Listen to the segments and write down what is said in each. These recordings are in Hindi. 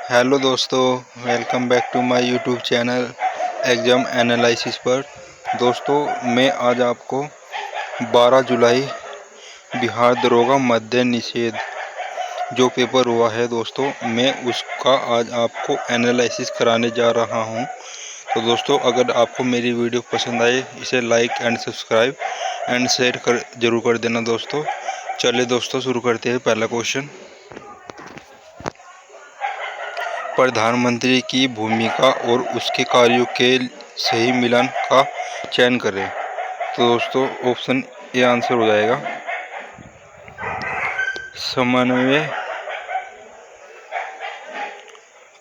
हेलो दोस्तों, welcome back to my YouTube channel exam analysis पर। दोस्तों, मैं आज आपको 12 जुलाई बिहार दरोगा मद्य निषेध जो पेपर हुआ है दोस्तों, मैं उसका आज आपको एनालिसिस कराने जा रहा हूं। तो दोस्तों, अगर आपको मेरी वीडियो पसंद आए इसे like and subscribe and share जरूर कर देना दोस्तों। चलिए दोस्तों, शुरू करते हैं। पहला क्वेश्चन, प्रधानमंत्री की भूमिका और उसके कार्यों के सही मिलान का चयन करें। तो दोस्तों, ऑप्शन ए आंसर हो जाएगा समन्वय।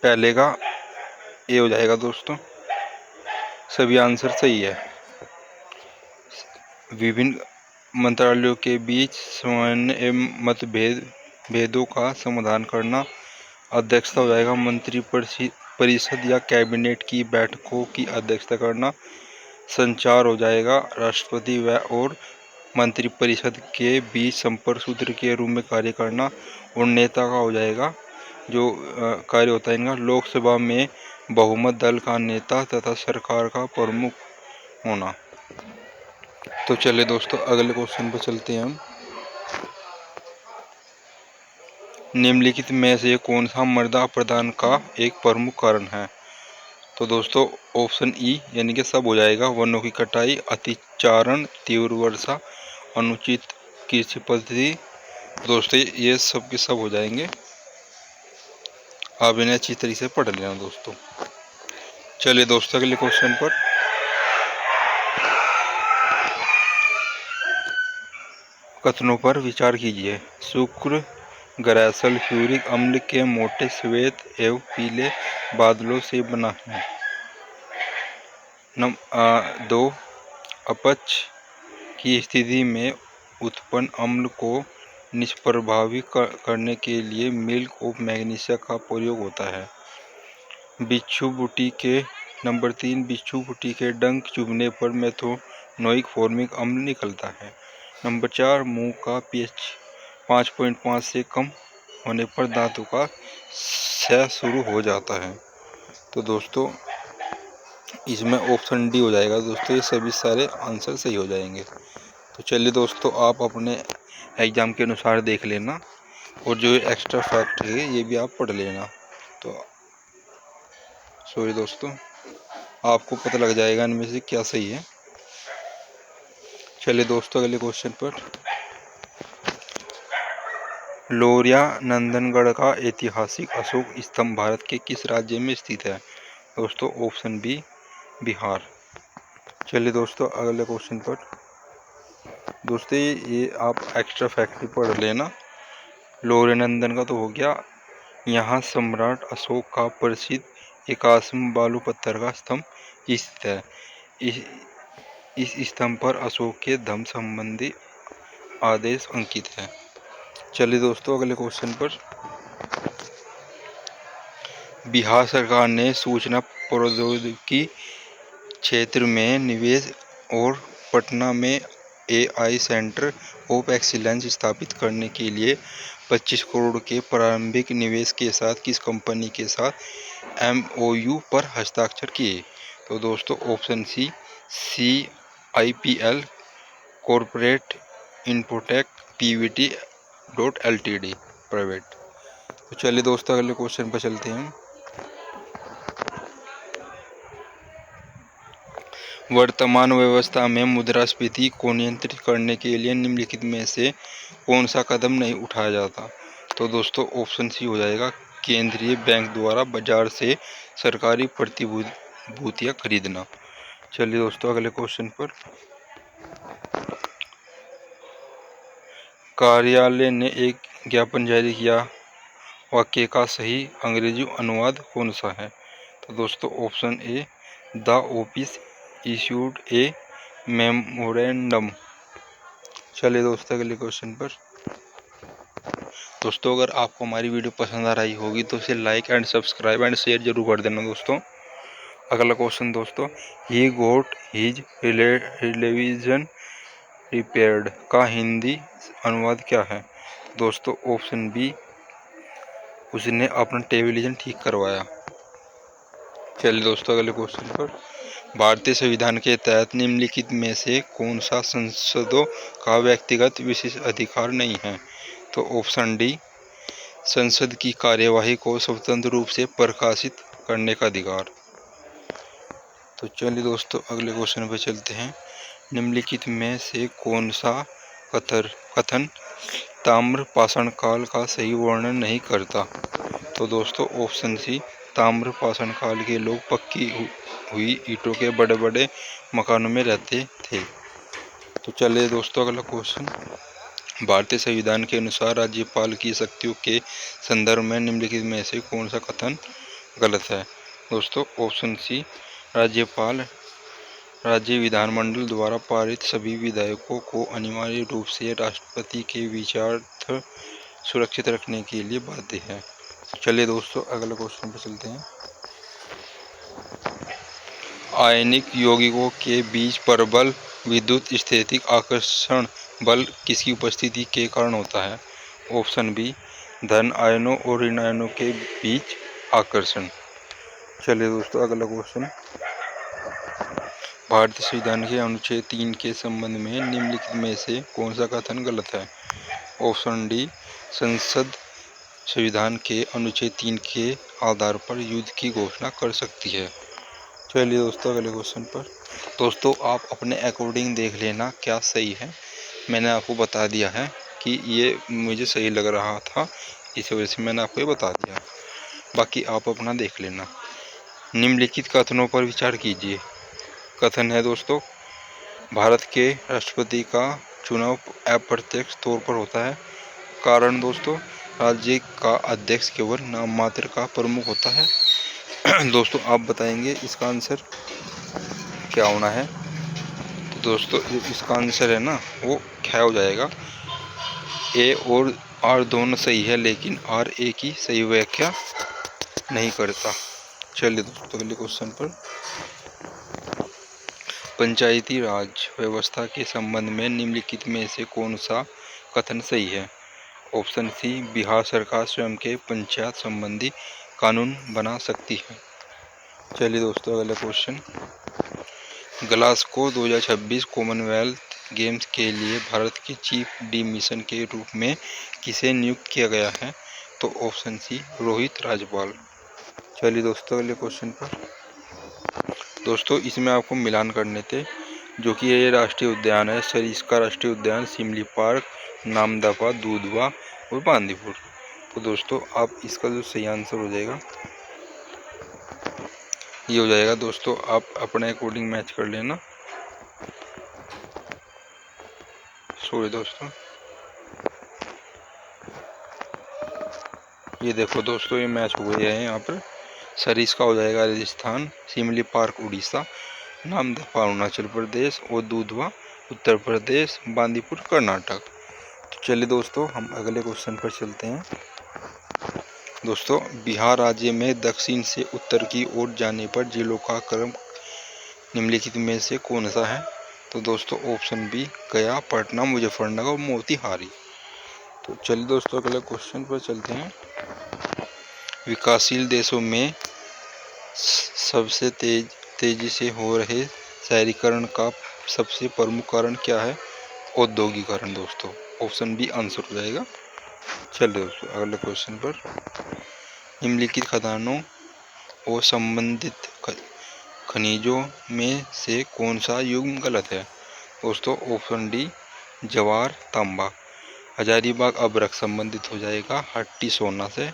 पहले का ए हो जाएगा दोस्तों, सभी आंसर सही है। विभिन्न मंत्रालयों के बीच सामान्य एवं मतभेदों का समाधान करना। अध्यक्षता हो जाएगा मंत्री परिषद या कैबिनेट की बैठकों की अध्यक्षता करना। संचार हो जाएगा राष्ट्रपति व और मंत्रिपरिषद के बीच संपर्क सूत्र के रूप में कार्य करना। और नेता का हो जाएगा जो कार्य होता है इनका, लोकसभा में बहुमत दल का नेता तथा सरकार का प्रमुख होना। तो चलिए दोस्तों, अगले क्वेश्चन पर चलते हैं हम। निम्नलिखित में से कौन सा मृदा अपरदन का एक प्रमुख कारण है। तो दोस्तों, ऑप्शन ई यानी कि सब हो जाएगा। वनों की कटाई, अतिचारण, तीव्र वर्षा, अनुचित कृषि पद्धति। दोस्तों, ये सब के सब हो जाएंगे। आप इन्हें अच्छी तरीके से पढ़ लेना दोस्तों। चलिए दोस्तों, अगले क्वेश्चन पर। कथनों पर विचार कीजिए। शुक्र ग्रह सल्फ्यूरिक अम्ल के मोटे श्वेत एवं पीले बादलों से बना है। 2. अपच की स्थिति में उत्पन्न अम्ल को निष्प्रभावी करने के लिए मिल्क ऑफ मैग्नीशिया का प्रयोग होता है। बिच्छू बूटी के 3. बिच्छू बूटी के डंक चुभने पर मेथोनोइक फॉर्मिक अम्ल निकलता है। 4. मुंह का पीएच 5.5 से कम होने पर दांतों का क्षय शुरू हो जाता है। तो दोस्तों, इसमें ऑप्शन डी हो जाएगा दोस्तों। ये सभी सारे आंसर सही हो जाएंगे। तो चलिए दोस्तों, आप अपने एग्जाम के अनुसार देख लेना और जो एक्स्ट्रा फैक्ट है ये भी आप पढ़ लेना। तो सॉरी दोस्तों, आपको पता लग जाएगा इनमें से क्या सही है। चलिए दोस्तों, अगले क्वेश्चन पर। लोरिया नंदनगढ़ का ऐतिहासिक अशोक स्तंभ भारत के किस राज्य में स्थित है। दोस्तों, ऑप्शन बी बिहार। चलिए दोस्तों, अगले क्वेश्चन पर। दोस्तों, ये आप एक्स्ट्रा फैक्ट भी पढ़ लेना। लोरिया नंदन का तो हो गया। यहाँ सम्राट अशोक का प्रसिद्ध 81 बालू पत्थर का स्तंभ स्थित है। इस स्तंभ पर अशोक के धर्म संबंधी आदेश अंकित है। चलिए दोस्तों, अगले क्वेश्चन पर। बिहार सरकार ने सूचना प्रौद्योगिकी क्षेत्र में निवेश और पटना में AI सेंटर ऑफ एक्सीलेंस स्थापित करने के लिए 25 करोड़ के प्रारंभिक निवेश के साथ किस कंपनी के साथ MOU पर हस्ताक्षर किए। तो दोस्तों, option C CIPL corporate infotech PVT .LTD private. तो चलिए दोस्तों, अगले क्वेश्चन पर चलते हैं। वर्तमान व्यवस्था में मुद्रास्फीति को नियंत्रित करने के लिए निम्नलिखित में से कौन सा कदम नहीं उठाया जाता। तो दोस्तों, ऑप्शन सी हो जाएगा। केंद्रीय बैंक द्वारा बाजार से सरकारी प्रतिभूतियां खरीदना। चलिए दोस्तों, अगले क्वेश्चन पर। कार्यालय ने एक ज्ञापन जारी किया, वाक्य का सही अंग्रेजी अनुवाद कौन सा है। तो दोस्तों, option A the office issued A memorandum. चलिए दोस्तों, अगले क्वेश्चन पर। दोस्तों, अगर आपको हमारी वीडियो पसंद आ रही होगी तो इसे like and subscribe and share जरूर कर देना दोस्तों। अगला क्वेश्चन दोस्तों, ही गोट हिज टेलीविजन रिपेयर्ड का हिंदी अनुवाद क्या है। दोस्तों, ऑप्शन बी उसने अपना टेलीविजन ठीक करवाया। चलिए दोस्तों अगले क्वेश्चन पर। भारतीय संविधान के तहत निम्नलिखित में से कौन सा संसदों का व्यक्तिगत विशेष अधिकार नहीं है? तो ऑप्शन डी, संसद की कार्यवाही को स्वतंत्र रूप से प्रकाशित करने का अधिकार। तो चलिए दोस्तों अगले क्वेश्चन पर चलते हैं। निम्नलिखित में से कौन सा कथन ताम्र पाषाण काल का सही वर्णन नहीं करता? तो दोस्तों ऑप्शन सी, ताम्र पाषाण काल के लोग पक्की हुई ईंटों के बड़े बड़े मकानों में रहते थे। तो चलिए दोस्तों अगला क्वेश्चन। भारतीय संविधान के अनुसार राज्यपाल की शक्तियों के संदर्भ में निम्नलिखित में से कौन सा कथन गलत है? दोस्तों ऑप्शन सी, राज्यपाल राज्य विधानमंडल द्वारा पारित सभी विधेयकों को अनिवार्य रूप से राष्ट्रपति के विचारार्थ सुरक्षित रखने के लिए बाध्य है। चलिए दोस्तों अगले क्वेश्चन पर चलते हैं। आयनिक यौगिकों के बीच प्रबल विद्युत स्थैतिक आकर्षण बल किसकी उपस्थिति के कारण होता है? ऑप्शन बी, धन आयनों और ऋण आयनों के बीच आकर्षण। चलिए दोस्तों अगला क्वेश्चन। भारतीय संविधान के अनुच्छेद 3 के संबंध में निम्नलिखित में से कौन सा कथन गलत है? ऑप्शन डी, संसद संविधान के अनुच्छेद 3 के आधार पर युद्ध की घोषणा कर सकती है। चलिए दोस्तों अगले क्वेश्चन पर। दोस्तों आप अपने अकॉर्डिंग देख लेना क्या सही है। मैंने आपको बता दिया है कि ये मुझे सही लग रहा था, इस वजह से मैंने आपको ये बता दिया। बाकी आप अपना देख लेना। निम्नलिखित कथनों पर विचार कीजिए। कथन है दोस्तों, भारत के राष्ट्रपति का चुनाव अप्रत्यक्ष तौर पर होता है। कारण दोस्तों, राज्य का अध्यक्ष केवल नाम मात्र का प्रमुख होता है। दोस्तों आप बताएंगे इसका आंसर क्या होना है? तो दोस्तों इसका आंसर है ना वो ख हो जाएगा। ए और आर दोनों सही है, लेकिन आर ए की सही व्याख्या नहीं करता। चलिए दोस्तों अगले क्वेश्चन पर। पंचायती राज व्यवस्था के संबंध में निम्नलिखित में से कौन सा कथन सही है? ऑप्शन सी, बिहार सरकार स्वयं के पंचायत संबंधी कानून बना सकती है। चलिए दोस्तों अगला क्वेश्चन। ग्लासगो 2026 कॉमनवेल्थ गेम्स के लिए भारत के चीफ डी मिशन के रूप में किसे नियुक्त किया गया है? तो ऑप्शन सी, रोहित राजपाल। चलिए दोस्तों अगले क्वेश्चन पर। दोस्तों इसमें आपको मिलान करने थे, जो कि ये राष्ट्रीय उद्यान है सरिस्का राष्ट्रीय उद्यान, शिमली पार्क, नामदफा, दूधवा और बांदीपुर। तो दोस्तों आप इसका जो सही आंसर हो जाएगा ये हो जाएगा। दोस्तों आप अपने अकॉर्डिंग मैच कर लेना। सॉरी दोस्तों, ये देखो दोस्तों ये मैच हो गया है। यहाँ पर सरिस्का हो जाएगा राजस्थान, शिमली पार्क उड़ीसा, नामदफा अरुणाचल प्रदेश और दूधवा उत्तर प्रदेश, बांदीपुर कर्नाटक। तो चलिए दोस्तों हम अगले क्वेश्चन पर चलते हैं। दोस्तों बिहार राज्य में दक्षिण से उत्तर की ओर जाने पर जिलों का क्रम निम्नलिखित में से कौन सा है? तो दोस्तों ऑप्शन बी, गया, पटना, मुजफ्फरनगर और मोतिहारी। तो चलिए दोस्तों अगले क्वेश्चन पर चलते हैं। विकासशील देशों में सबसे तेजी से हो रहे शहरीकरण का सबसे प्रमुख कारण क्या है? औद्योगिकरण। दोस्तों ऑप्शन बी आंसर हो जाएगा। चलिए दोस्तों अगले क्वेश्चन पर। निम्नलिखित खदानों और संबंधित खनिजों में से कौन सा युग्म गलत है? दोस्तों ऑप्शन डी, जवार तांबा। हजारीबाग अभ्रक संबंधित हो जाएगा हट्टी सोना से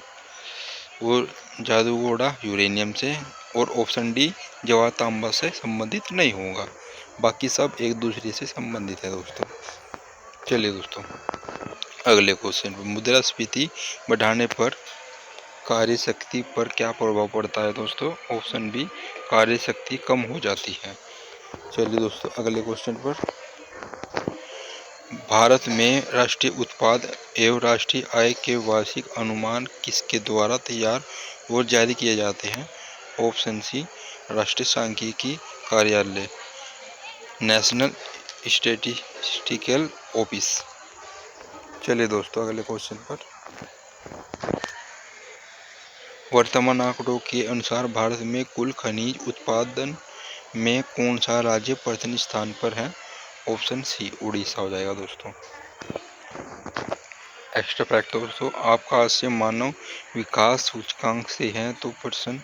और जादूगोड़ा यूरेनियम से। और ऑप्शन डी, जवार तांबा से संबंधित नहीं होगा। बाकी सब एक दूसरे से संबंधित है दोस्तों। चलिए दोस्तों अगले क्वेश्चन पर। मुद्रास्फीति बढ़ाने पर कार्य शक्ति पर क्या प्रभाव पड़ता है? दोस्तों ऑप्शन बी, कार्य शक्ति कम हो जाती है। चलिए दोस्तों अगले क्वेश्चन पर। भारत में राष्ट्रीय उत्पाद एवं राष्ट्रीय आय के वार्षिक अनुमान किसके द्वारा तैयार और जारी किए जाते हैं? ऑप्शन सी, राष्ट्रीय सांख्यिकी कार्यालय, नेशनल स्टैटिस्टिकल ऑफिस। चलिए दोस्तों अगले क्वेश्चन पर। वर्तमान आंकड़ों के अनुसार भारत में कुल खनिज उत्पादन में कौन सा राज्य प्रथम स्थान पर है? ऑप्शन सी उड़ीसा हो जाएगा दोस्तों। एक्स्ट्रा फैक्ट दोस्तों, आपका आज से मानव विकास सूचकांक से है तो पर्सन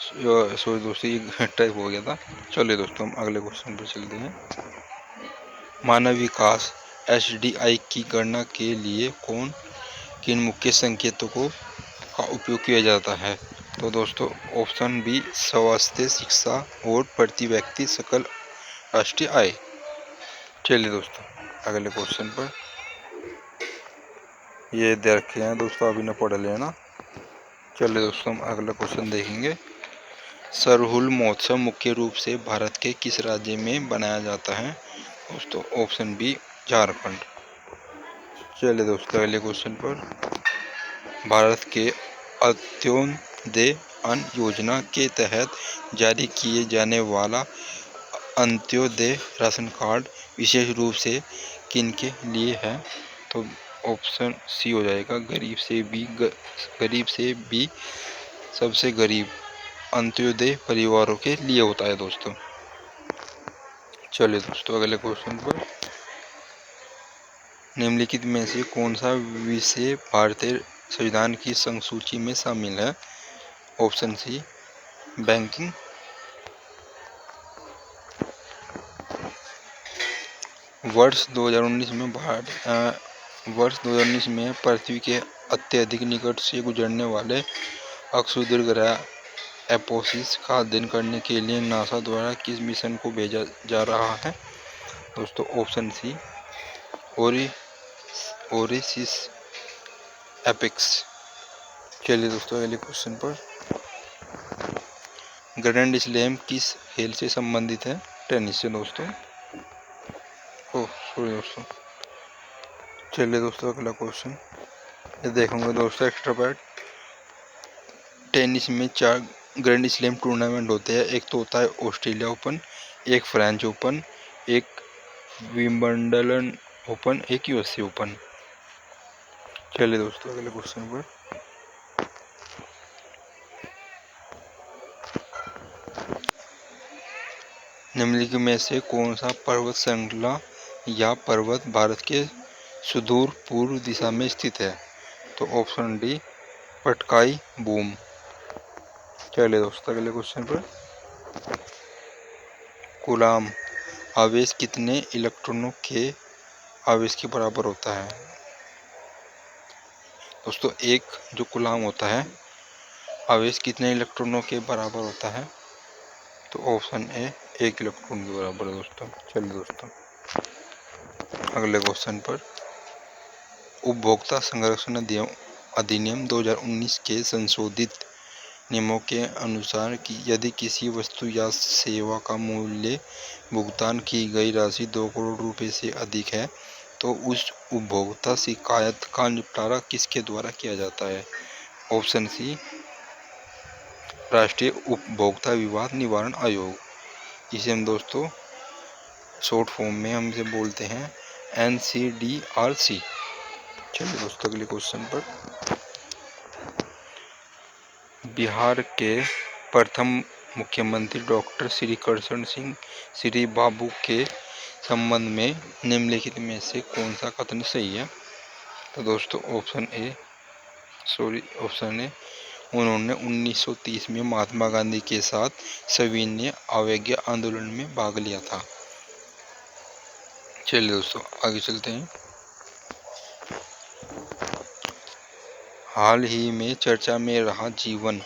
सॉरी दोस्तों ये टाइप हो गया था। चलिए दोस्तों हम अगले क्वेश्चन पर चलते हैं। मानव विकास HDI की गणना के लिए किन मुख्य संकेतों का उपयोग किया जाता है? तो दोस्तों ऑप्शन बी स्वास्थ्य, शिक्षा और प्रति व्यक्ति सकल राष्ट्रीय आय। चलिए दोस्तों अगले क्वेश्चन पर, ये दे रखे हैं दोस्तों, अभी न पढ़ लेना। चलिए दोस्तों हम अगला क्वेश्चन देखेंगे। सरहुल महोत्सव मुख्य रूप से भारत के किस राज्य में बनाया जाता है? दोस्तों ऑप्शन बी झारखंड। चलिए दोस्तों अगले क्वेश्चन पर, भारत के अंत्योदय अन्न योजना के तहत जारी किए जाने वाला अंत्योदय राशन कार्ड विशेष रूप से किनके लिए है? तो ऑप्शन सी हो जाएगा गरीब से भी सबसे गरीब अंत्योदय परिवारों के लिए होता है दोस्तों। चलिए दोस्तों अगले क्वेश्चन पर, निम्नलिखित में से कौन सा विषय भारतीय संविधान की संसूची में शामिल है? Option C banking. वर्ष 2019 में पृथ्वी के अत्यधिक निकट से गुजरने वाले अक्षुद्र ग्रह एपोसिस का अध्ययन करने के लिए नासा द्वारा किस मिशन को भेजा जा रहा है? दोस्तों ऑप्शन सी ओरिसिस एपेक्स। चलिए दोस्तों अगले क्वेश्चन पर, ग्रैंड स्लैम किस खेल से संबंधित है? टेनिस से दोस्तों। सॉरी दोस्तों। चलिए दोस्तों अगला क्वेश्चन ये देखेंगे दोस्तों। एक्स्ट्रा पैड, टेनिस में 4 ग्रैंड स्लैम टूर्नामेंट होते हैं। एक तो होता है ऑस्ट्रेलिया ओपन, एक फ्रेंच ओपन, एक विंबलडन ओपन, एक यूएसए ओपन। चलिए दोस्तों अगले क्वेश्चन पर, निम्नलिखित में से कौन सा पर्वत श्रृंखला या पर्वत भारत के सुदूर पूर्व दिशा में स्थित है? तो ऑप्शन डी पटकाई बूम। चलिए दोस्तों अगले क्वेश्चन पर, कूलाम आवेश कितने इलेक्ट्रॉनों के आवेश के बराबर होता है? दोस्तों एक जो कूलाम होता है आवेश कितने इलेक्ट्रॉनों के बराबर होता है? तो ऑप्शन ए 1 इलेक्ट्रॉन के बराबर है दोस्तों। चलिए दोस्तों अगले क्वेश्चन पर, उपभोक्ता संरक्षण अधिनियम 2019 के संशोधित नियमों के अनुसार कि यदि किसी वस्तु या सेवा का मूल्य भुगतान की गई राशि 2 करोड़ रुपए से अधिक है तो उस उपभोक्ता शिकायत का निपटारा किसके द्वारा किया जाता है? ऑप्शन सी राष्ट्रीय उपभोक्ता विवाद निवारण आयोग, जिसे हम दोस्तों शॉर्ट फॉर्म में हम इसे बोलते हैं NCDRC। चलिए दोस्तों अगले क्वेश्चन पर, बिहार के प्रथम मुख्यमंत्री डॉक्टर श्री कृष्ण सिंह श्री बाबू के संबंध में निम्नलिखित में से कौन सा कथन सही है? तो दोस्तों ऑप्शन ए उन्होंने 1930 में महात्मा गांधी के साथ सविनय अवज्ञा आंदोलन में भाग लिया था। चलिए दोस्तों आगे चलते हैं। हाल ही में चर्चा में रहा जीवन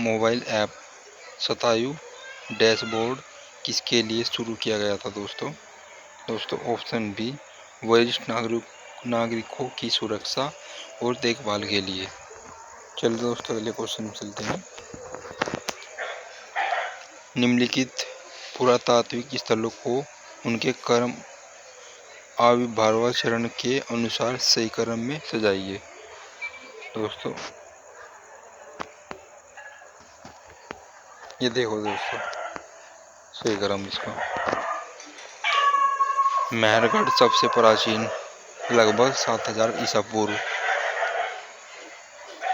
मोबाइल ऐप शतायु डैशबोर्ड किसके लिए शुरू किया गया था? दोस्तों ऑप्शन बी वरिष्ठ नागरिकों की सुरक्षा और देखभाल के लिए। चलिए दोस्तों अगले क्वेश्चन में चलते हैं। निम्नलिखित पुरातात्विक स्थलों को उनके क्रम आविर्भावाचरण के अनुसार सही क्रम में सजाइए। दोस्तों ये देखो दोस्तों सही क्रम इसका, मेहरगढ़ सबसे प्राचीन लगभग 7000 ईसा पूर्व,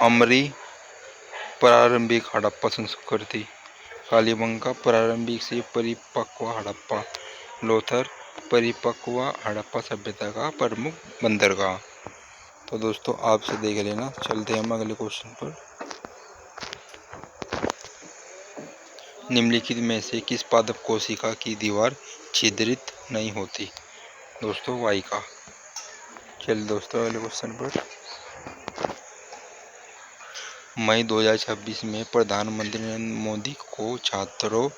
अमरी प्रारंभिक हड़प्पा संस्कृति। कालीबंगा प्रारंभिक से परिपक्व हड़प्पा। लोथर परिपक्व हड़प्पा सभ्यता का प्रमुख बंदरगाह। तो दोस्तों आपसे देख लेना। चलते हैं हम अगले क्वेश्चन पर। निम्नलिखित में से किस पादप कोशिका की दीवार छिद्रित नहीं होती? दोस्तों वाहिका। चलिए दोस्तों अगले क्वेश्चन पर। मई 2026 में प्रधानमंत्री नरेंद्र मोदी को छात्रों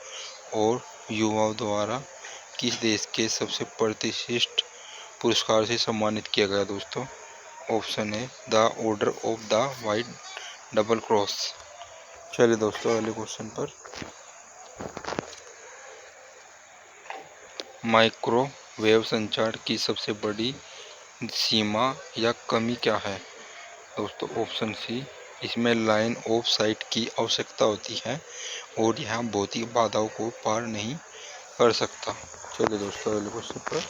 और युवाओं द्वारा किस देश के सबसे प्रतिष्ठित पुरस्कार से सम्मानित किया गया? दोस्तों ऑप्शन है the order of the white double cross. चलिए दोस्तों अगले क्वेश्चन पर। माइक्रोवेव संचार की सबसे बड़ी सीमा या कमी क्या है? दोस्तों ऑप्शन सी, इसमें लाइन ऑफ साइट की आवश्यकता होती है और यह भौतिक बाधाओं को पार नहीं कर सकता। चलिए दोस्तों अगले क्वेश्चन पर।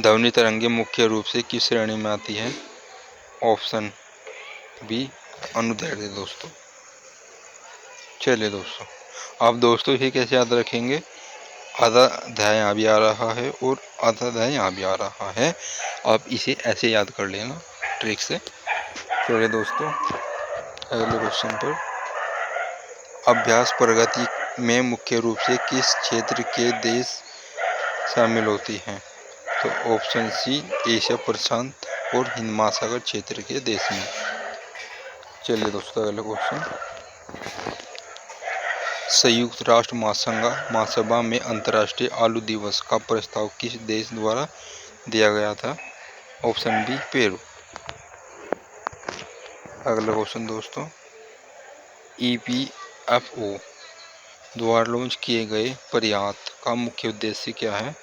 ध्वनि तरंगे मुख्य रूप से किस श्रेणी में आती है? ऑप्शन बी अनुदैर्ध्य। दोस्तों चलिए दोस्तों, आप दोस्तों इसे कैसे याद रखेंगे? आधा अध्याय यहाँ भी आ रहा है और आधा अध्याय यहाँ भी आ रहा है। आप इसे ऐसे याद कर लेना ट्रिक से। चलिए दोस्तों अगले क्वेश्चन पर। अभ्यास प्रगति में मुख्य रूप से किस क्षेत्र के देश शामिल होती हैं? तो ऑप्शन सी, एशिया प्रशांत और हिंद महासागर क्षेत्र के देश में। चलिए दोस्तों अगला क्वेश्चन। संयुक्त राष्ट्र महासभा में अंतर्राष्ट्रीय आलू दिवस का प्रस्ताव किस देश द्वारा दिया गया था? Option B Peru. अगला क्वेश्चन दोस्तों। EPFO द्वारा लॉन्च किए गए प्रयात का मुख्य उद्देश्य क्या है?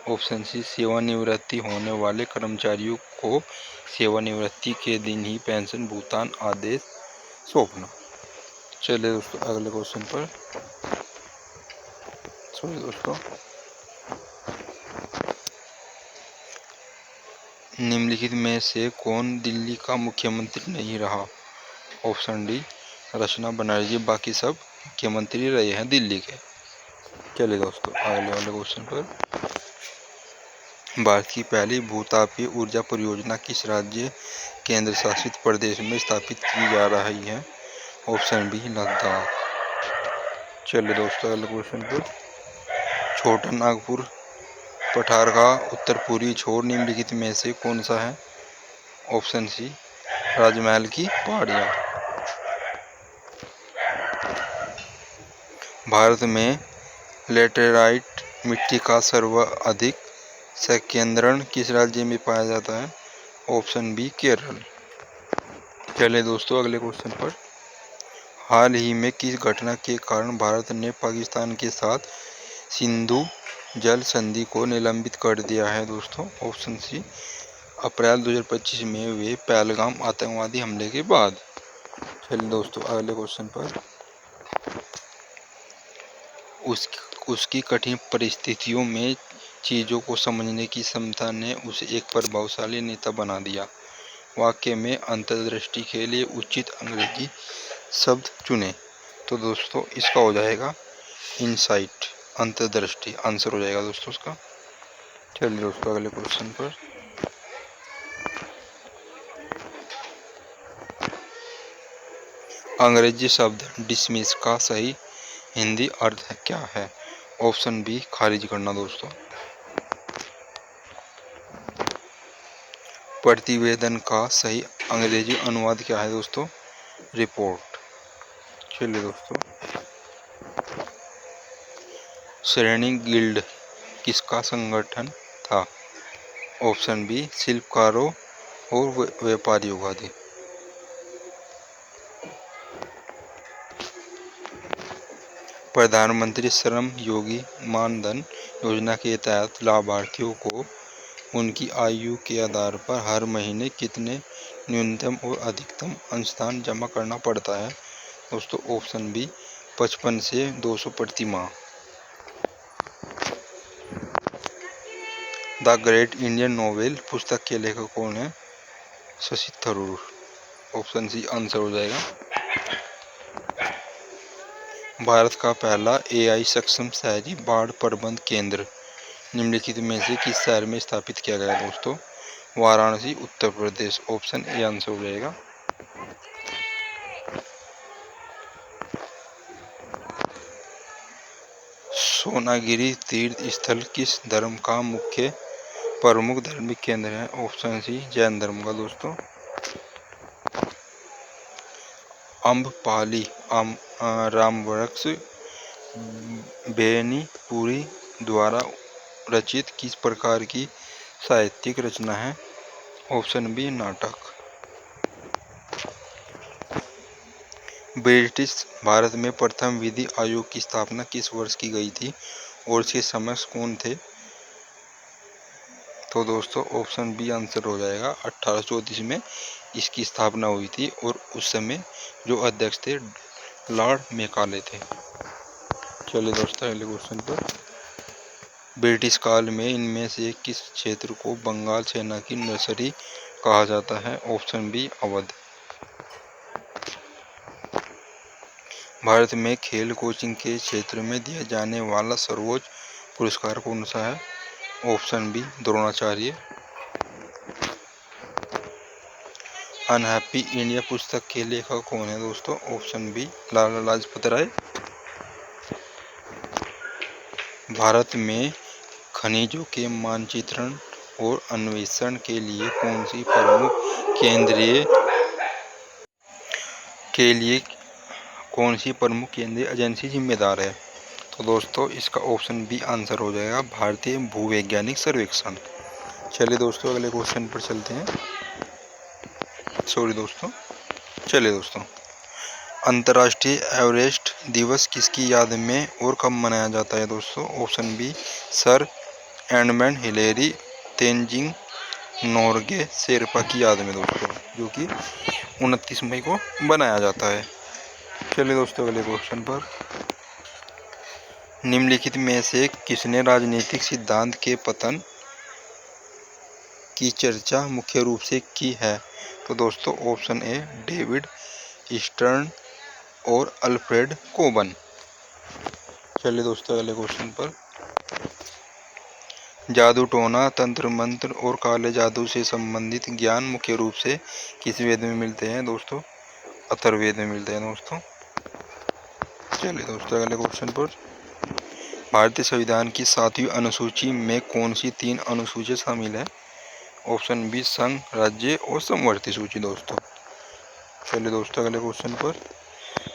ऑप्शन सी, सेवानिवृत्ति होने वाले कर्मचारियों को सेवानिवृत्ति के दिन ही पेंशन भुगतान आदेश सौंपना। चलिए दोस्तों अगले क्वेश्चन पर। दोस्तों निम्नलिखित में से कौन दिल्ली का मुख्यमंत्री नहीं रहा? ऑप्शन डी, रचना बनर्जी। बाकी सब मुख्यमंत्री रहे हैं दिल्ली के। चलिए दोस्तों अगले वाले क्वेश्चन पर। भारत की पहली भूतापीय ऊर्जा परियोजना किस राज्य केंद्र शासित प्रदेश में स्थापित की जा रही है? Option B Ladakh. चलिए दोस्तों अगले क्वेश्चन पर। छोटा नागपुर पठार का उत्तर पूर्वी छोर निम्नलिखित में से कौन सा है? ऑप्शन सी, राजमहल की पहाड़ियाँ। भारत में लेटेराइट मिट्टी का सर्वाधिक संकेंद्रण किस राज्य में पाया जाता है? Option B Kerala. चलिए दोस्तों अगले क्वेश्चन पर। हाल ही में किस घटना के कारण भारत ने पाकिस्तान के साथ सिंधु जल संधि को निलंबित कर दिया है? दोस्तों ऑप्शन सी, अप्रैल 2025 में हुए पहलगाम आतंकवादी हमले के बाद। चलिए दोस्तों अगले क्वेश्चन पर। उसकी कठिन परिस्थितियों में चीज़ों को समझने की क्षमता ने उसे एक प्रभावशाली नेता बना दिया। वाक्य में अंतर्दृष्टि के लिए उचित अंग्रेजी शब्द चुनें। तो दोस्तों इसका हो जाएगा इनसाइट, अंतर्दृष्टि आंसर हो जाएगा दोस्तों उसका। चलिए दोस्तों अगले क्वेश्चन पर। अंग्रेजी शब्द डिसमिस का सही हिंदी अर्थ क्या है? ऑप्शन बी खारिज करना। दोस्तों प्रतिवेदन का सही अंग्रेजी अनुवाद क्या है? दोस्तों रिपोर्ट। चलिए दोस्तों, श्रेणी गिल्ड किसका संगठन था? ऑप्शन बी शिल्पकारों और व्यापारियों का थी। प्रधानमंत्री श्रम योगी मानधन योजना के तहत लाभार्थियों को उनकी आयु के आधार पर हर महीने कितने न्यूनतम और अधिकतम अंशदान जमा करना पड़ता है? दोस्तों ऑप्शन बी 55 से 200 प्रति माह। द ग्रेट इंडियन नोवेल पुस्तक के लेखक कौन है? Shashi Tharoor. Option C answer हो जाएगा। भारत का पहला एआई सक्षम शहरी बाढ़ प्रबंधन केंद्र निम्नलिखित में से किस शहर में स्थापित किया गया दोस्तों? Varanasi, Uttar Pradesh. Option A answer हो जाएगा। सोनागिरी तीर्थ स्थल किस धर्म का मुख्य प्रमुख धार्मिक केंद्र है? ऑप्शन सी जैन धर्म का दोस्तों। अम्बपाली रामवृक्ष बेनीपुरी द्वारा रचित किस प्रकार की साहित्यिक रचना है? ऑप्शन बी नाटक। ब्रिटिश भारत में प्रथम विधि आयोग की स्थापना किस वर्ष की गई थी और इसके सदस्य कौन थे? तो दोस्तों ऑप्शन बी आंसर हो जाएगा। 1834 में इसकी स्थापना हुई थी और उस समय जो अध्यक्ष थे लॉर्ड मैकाले थे। चलिए दोस्तों अगले क्वेश्चन पर। ब्रिटिश काल में इनमें से किस क्षेत्र को बंगाल सेना की नर्सरी कहा जाता है? Option B Awadh. भारत में खेल कोचिंग के क्षेत्र में दिया जाने वाला सर्वोच्च पुरस्कार कौन सा है? Option B Dronacharya. Unhappy India पुस्तक के लेखक कौन है दोस्तों? Option B Lala Lajpat Rai. भारत में खनिजों के मानचित्रण और अन्वेषण के लिए कौन सी प्रमुख केंद्रीय एजेंसी जिम्मेदार है? तो दोस्तों इसका ऑप्शन बी आंसर हो जाएगा भारतीय भूवैज्ञानिक सर्वेक्षण। चलिए दोस्तों अगले क्वेश्चन पर चलते हैं। चलिए दोस्तों अंतर्राष्ट्रीय एवरेस्ट दिवस किसकी याद में और कब मनाया जाता है दोस्तों? Option B sir Edmund Hillary Tenzing Norgay Sherpa की याद में दोस्तों, जो कि 29 मई को बनाया जाता है। चलिए दोस्तों अगले क्वेश्चन पर। निम्नलिखित में से किसने राजनीतिक सिद्धांत के पतन की चर्चा मुख्य रूप से की है? तो दोस्तों ऑप्शन ए डेविड स्टर्न और अल्फ्रेड कोबन। चलिए दोस्तों अगले क्वेश्चन पर। जादू टोना तंत्र मंत्र और काले जादू से संबंधित ज्ञान मुख्य रूप से किस वेद में मिलते हैं दोस्तों? अथर्ववेद में मिलते हैं दोस्तों। चलिए दोस्तों अगले क्वेश्चन पर। भारतीय संविधान की 7वीं अनुसूची में कौन सी 3 अनुसूचियां शामिल है? ऑप्शन बी संघ, राज्य और समवर्ती सूची दोस्तों। चलिए दोस्तों अगले क्वेश्चन पर।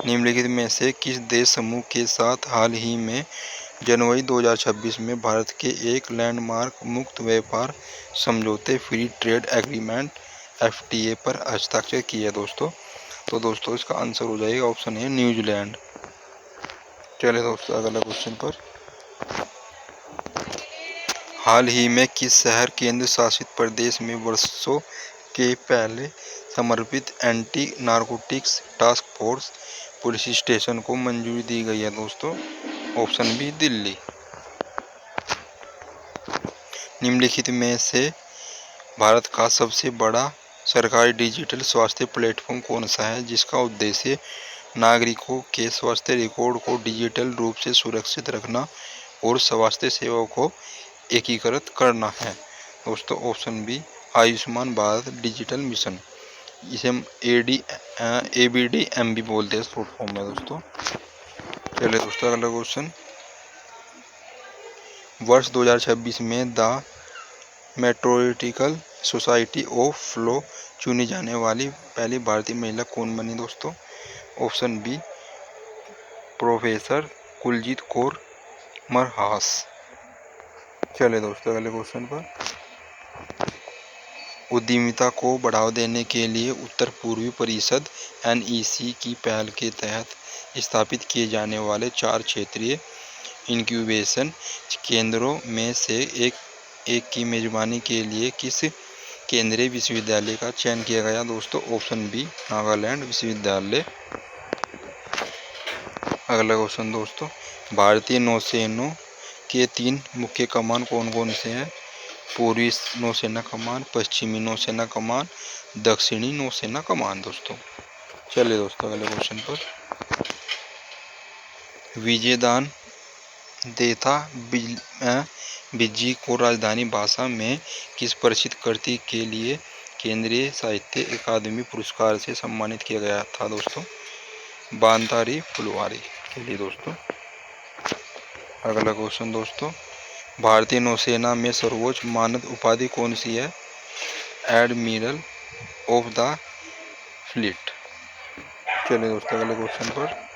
निम्नलिखित में से किस देश समूह के साथ हाल ही में जनवरी 2026 में भारत के एक लैंडमार्क मुक्त व्यापार समझौते फ्री ट्रेड एग्रीमेंट FTA पर हस्ताक्षर किए दोस्तों? तो दोस्तों इसका आंसर हो जाएगा ऑप्शन है न्यूजीलैंड। चलिए दोस्तों अगला क्वेश्चन पर। हाल ही में किस शहर केंद्र शासित प्रदेश में वर्षों के पहले समर्पित anti narcotics task force police station को मंजूरी दी गई है दोस्तों? Option B Delhi. निम्नलिखित में से भारत का सबसे बड़ा सरकारी डिजिटल स्वास्थ्य प्लेटफॉर्म कौन सा है जिसका उद्देश्य नागरिकों के स्वास्थ्य रिकॉर्ड को डिजिटल रूप से सुरक्षित रखना और स्वास्थ्य सेवाओं को एकीकृत करना है दोस्तों? Option B Ayushman Bharat digital mission. इसे हम ABDMB बोलते हैं शॉर्ट फॉर्म में दोस्तों। चलिए दोस्तों अगला क्वेश्चन। वर्ष 2026 में the meteorological society of law चुनी जाने वाली पहली भारतीय महिला कौन बनी दोस्तों? Option B professor Kuljeet Kaur Marhas. चलिए दोस्तों अगले क्वेश्चन पर। उद्यमिता को बढ़ावा देने के लिए उत्तर पूर्वी परिषद NEC की पहल के तहत स्थापित किए जाने वाले 4 क्षेत्रीय इंक्यूबेशन केंद्रों में से एक की मेजबानी के लिए किस केंद्रीय विश्वविद्यालय का चयन किया गया दोस्तों? ऑप्शन बी नागालैंड विश्वविद्यालय। अगला क्वेश्चन दोस्तों। भारतीय नौसेना के 3 मुख्य कमान कौन कौन से हैं? पूर्वी नौसेना कमान, पश्चिमी नौसेना कमान, दक्षिणी नौसेना कमान दोस्तों। चलिए दोस्तों अगले क्वेश्चन पर। विजयदान देता बिज्जी को राजधानी भाषा में किस प्रसिद्ध कृति के लिए केंद्रीय साहित्य अकादमी पुरस्कार से सम्मानित किया गया था दोस्तों? बांधारी फुलवारी के लिए दोस्तों। अगला क्वेश्चन दोस्तों, भारतीय नौसेना में सर्वोच्च मानद उपाधि कौन सी है? Admiral of the fleet. चलिए दोस्तों अगले क्वेश्चन पर।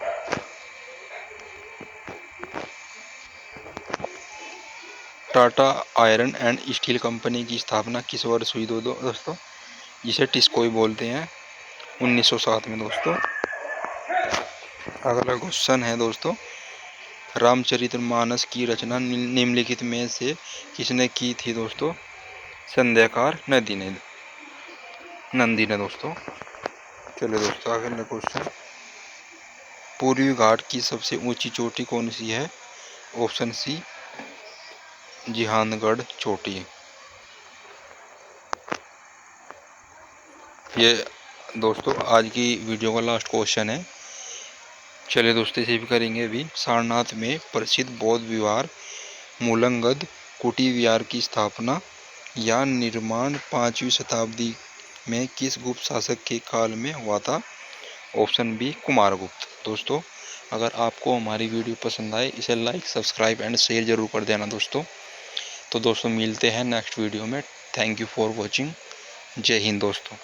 Tata iron and steel company की स्थापना किस वर्ष हुई दोस्तों? जिसे टिस्को बोलते हैं, 1907 में दोस्तों। अगला क्वेश्चन है दोस्तों, रामचरितमानस की रचना निम्नलिखित में से किसने की थी दोस्तों? संध्याकार नंदी ने दोस्तों। चलिए दोस्तों अगला क्वेश्चन, पूर्वी घाट की सबसे ऊंची चोटी कौन सी है? ऑप्शन सी जिहानगढ़ चोटी। ये दोस्तों आज की वीडियो का लास्ट क्वेश्चन है। चलिए दोस्तों इसे भी करेंगे अभी। सारनाथ में प्रसिद्ध बौद्ध विहार मूलंगद कुटी विहार की स्थापना या निर्माण 5वीं शताब्दी में किस गुप्त शासक के काल में हुआ था? Option B Kumaragupta. दोस्तों अगर आपको हमारी वीडियो पसंद आए इसे लाइक, सब्सक्राइब एंड शेयर जरूर कर देना दोस्तों। तो दोस्तों मिलते हैं नेक्स्ट वीडियो में। Thank you for watching. जय हिंद दोस्तों।